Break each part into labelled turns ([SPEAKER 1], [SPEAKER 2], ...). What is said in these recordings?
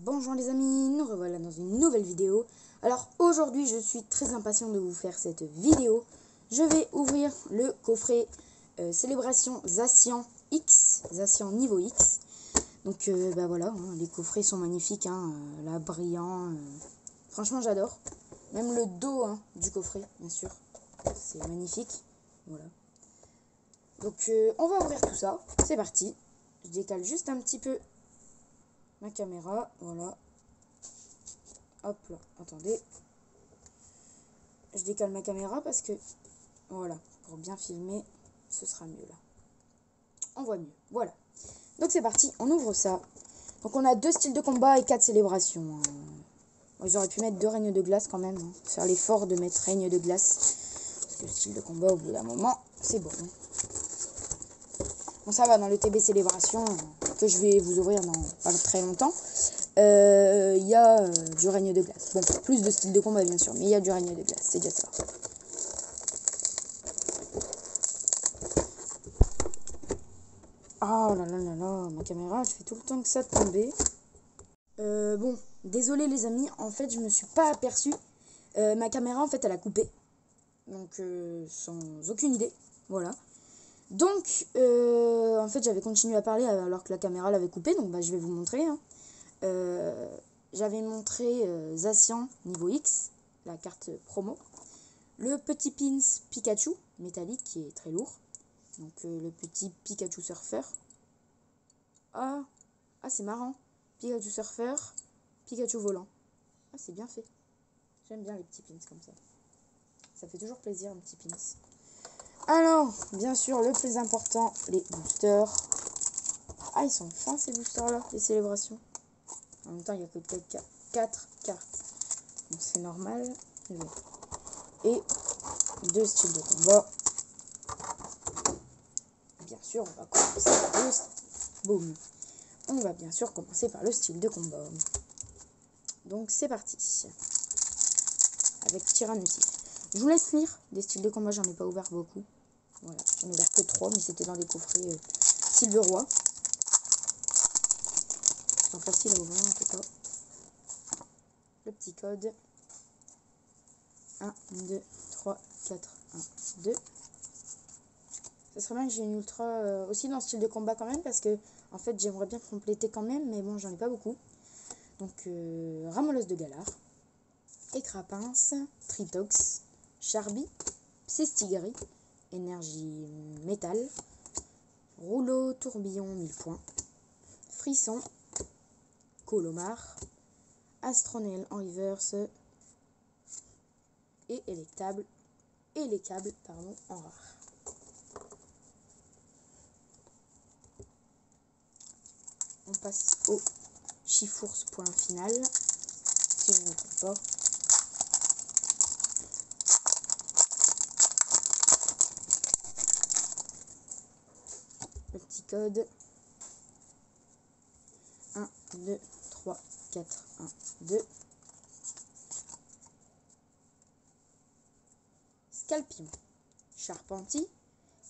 [SPEAKER 1] Bonjour les amis, nous revoilà dans une nouvelle vidéo. Alors aujourd'hui je suis très impatient de vous faire cette vidéo. Je vais ouvrir le coffret Célébration Zacian X, Zacian niveau X. Donc voilà, hein, les coffrets sont magnifiques, hein, là brillant, franchement j'adore. Même le dos du coffret, bien sûr, c'est magnifique, voilà. Donc on va ouvrir tout ça, c'est parti. Je décale juste un petit peu ma caméra, voilà. Hop là, attendez. Je décale ma caméra parce que, voilà, pour bien filmer, ce sera mieux là. On voit mieux, voilà. Donc c'est parti, on ouvre ça. Donc on a 2 styles de combat et 4 célébrations. Ils auraient pu mettre 2 règnes de glace quand même. Faire l'effort de mettre règne de glace. Parce que le style de combat, au bout d'un moment, c'est bon. Bon, ça va, dans le TB Célébration, que je vais vous ouvrir dans pas très longtemps, il y a du règne de glace. Bon, plus de style de combat, bien sûr, mais il y a du règne de glace, c'est déjà ça. Oh là là là là, ma caméra, je fais tout le temps que ça de tomber. Bon, désolé les amis, en fait, je me suis pas aperçue. Ma caméra, en fait, elle a coupé. Donc, sans aucune idée, voilà. Donc, en fait, j'avais continué à parler alors que la caméra l'avait coupé, donc je vais vous montrer. J'avais montré Zacian niveau X, la carte promo. Le petit pins Pikachu métallique qui est très lourd. Donc, le petit Pikachu surfeur. Ah, c'est marrant. Pikachu surfeur, Pikachu volant. Ah, c'est bien fait. J'aime bien les petits pins comme ça. Ça fait toujours plaisir, un petit pins. Alors, bien sûr, le plus important, les boosters. Ah, ils sont fins ces boosters-là, les célébrations. En même temps, il n'y a que 4 cartes. Donc, c'est normal. Et 2 styles de combat. Bien sûr, on va commencer par le... Boum. On va bien sûr commencer par le style de combat. Donc, c'est parti. Avec Tyrannosaurus. Je vous laisse lire. Des styles de combat, j'en ai pas ouvert beaucoup. Voilà, j'en ai ouvert que 3, mais c'était dans des coffrets style de roi. Ils sont faciles à ouvrir en tout cas. Le petit code. 1, 2, 3, 4, 1, 2. Ça serait bien que j'ai une ultra aussi dans le style de combat quand même, parce que en fait j'aimerais bien compléter quand même, mais bon j'en ai pas beaucoup. Donc Ramolos de Galar, Écrapince, Tritox, Charby, Psystigri, Énergie Métal, Rouleau Tourbillon 1000 points, Frisson, Colomar, Astronel en reverse et électable en rare. On passe au Chifours point final, si je ne me trompe pas. Le petit code 1, 2, 3, 4, 1, 2. Scalpion, Charpenti,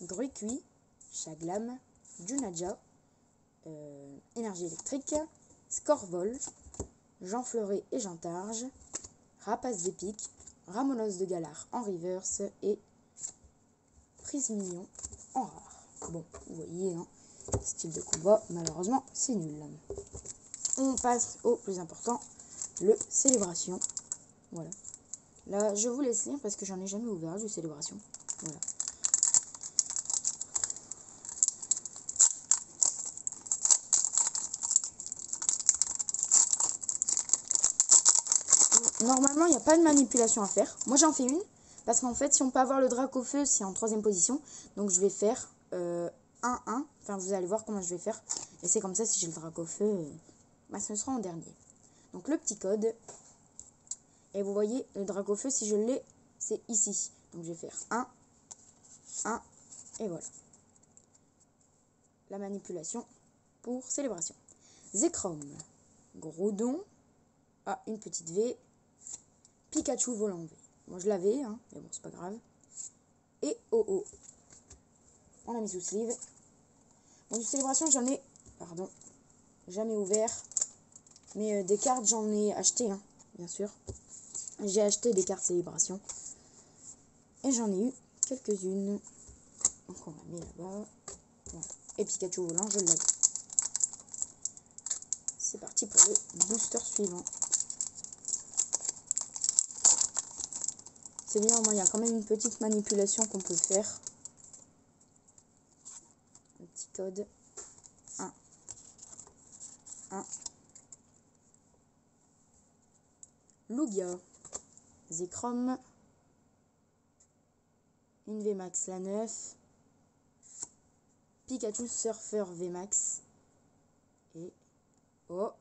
[SPEAKER 1] Gruicui, Chaglam, Junaja, Énergie électrique, Scorvol, Jean Fleuret et Jean Targe, Rapace d'épique, Ramonos de Galar en reverse et Prismillon en rare. Bon, vous voyez, style de combat, malheureusement, c'est nul. On passe au plus important, le Célébration. Voilà. Là, je vous laisse lire parce que j'en ai jamais ouvert du Célébration. Voilà. Normalement, il n'y a pas de manipulation à faire. Moi, j'en fais une. Parce qu'en fait, si on peut avoir le drac au feu, c'est en 3e position. Donc, je vais faire 1-1. Enfin, vous allez voir comment je vais faire. Et c'est comme ça, si j'ai le drac au feu, ce sera en dernier. Donc, le petit code. Et vous voyez, le drac au feu, si je l'ai, c'est ici. Donc, je vais faire 1, 1, et voilà. La manipulation pour Célébration. Zekrom. Groudon. Ah, une petite V. Pikachu volant V. Moi, je l'avais, mais bon, c'est pas grave. Et Oh. On l'a mis sous sleeve. Bon, du Célébration, j'en ai, jamais ouvert. Mais des cartes, j'en ai acheté, hein, bien sûr. J'ai acheté des cartes célébration. Et j'en ai eu quelques-unes. Donc on l'a mis là-bas. Voilà. Et Pikachu volant, je l'avais. C'est parti pour le booster suivant. C'est bien, au moins il y a quand même une petite manipulation qu'on peut faire. Un petit code. 1. Lugia. Zekrom. Une VMAX la 9. Pikachu Surfer VMAX. Et... oh,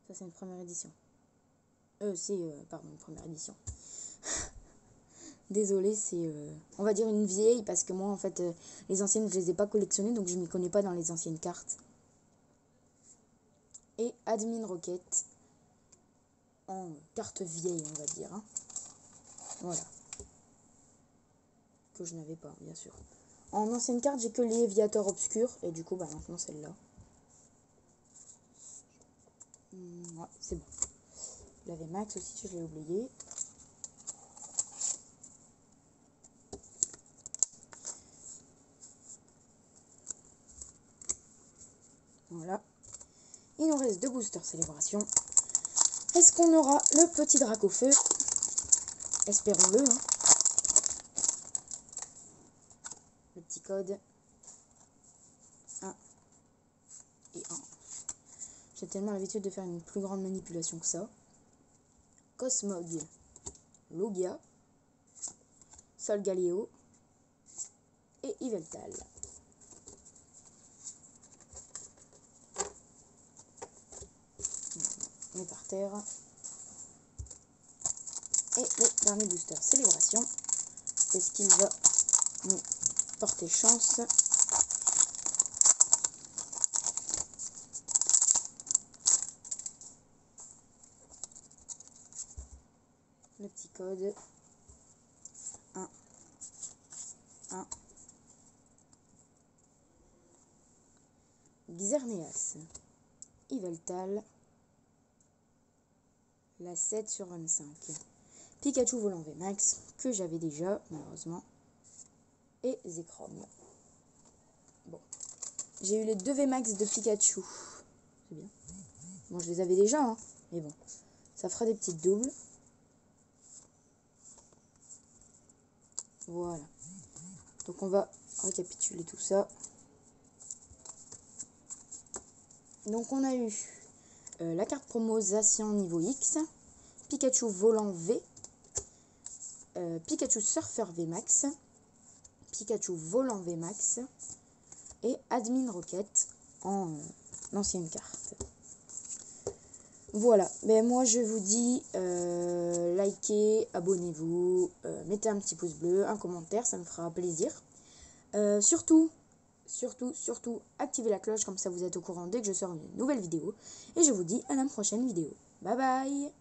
[SPEAKER 1] ça c'est une première édition. Pardon, une première édition. Désolée, c'est, on va dire une vieille, parce que moi, en fait, les anciennes, je les ai pas collectionnées, donc je m'y connais pas dans les anciennes cartes. Et Admin Rocket, en carte vieille, on va dire. Hein. Voilà. Que je n'avais pas, bien sûr. En ancienne carte, j'ai que les Aviators obscurs, et du coup, bah maintenant, celle-là. Ouais, c'est bon. La VMAX aussi, je l'ai oublié. Voilà. Il nous reste 2 boosters célébration. Est-ce qu'on aura le petit Dracofeu? Espérons-le. Hein. Le petit code. 1 et 1. J'ai tellement l'habitude de faire une plus grande manipulation que ça. Cosmog. Lugia. Solgaleo. Et Yveltal. On est par terre. Et le dernier booster célébration. Est-ce qu'il va nous porter chance? Le petit code. 1. Xerneas. Yveltal. La 7 sur 25. Pikachu volant VMAX, que j'avais déjà, malheureusement. Et Zekrom. Bon. J'ai eu les 2 VMAX de Pikachu. C'est bien. Bon, je les avais déjà, hein. Mais bon. Ça fera des petites doubles. Voilà. Donc on va récapituler tout ça. Donc on a eu la carte promo Zacian niveau X. Pikachu volant V. Pikachu Surfer VMAX. Pikachu volant VMAX. Et Admin Rocket en ancienne carte. Voilà, ben moi je vous dis, likez, abonnez-vous, mettez un petit pouce bleu, un commentaire, ça me fera plaisir. Surtout, activez la cloche, comme ça vous êtes au courant dès que je sors une nouvelle vidéo. Et je vous dis à la prochaine vidéo. Bye bye!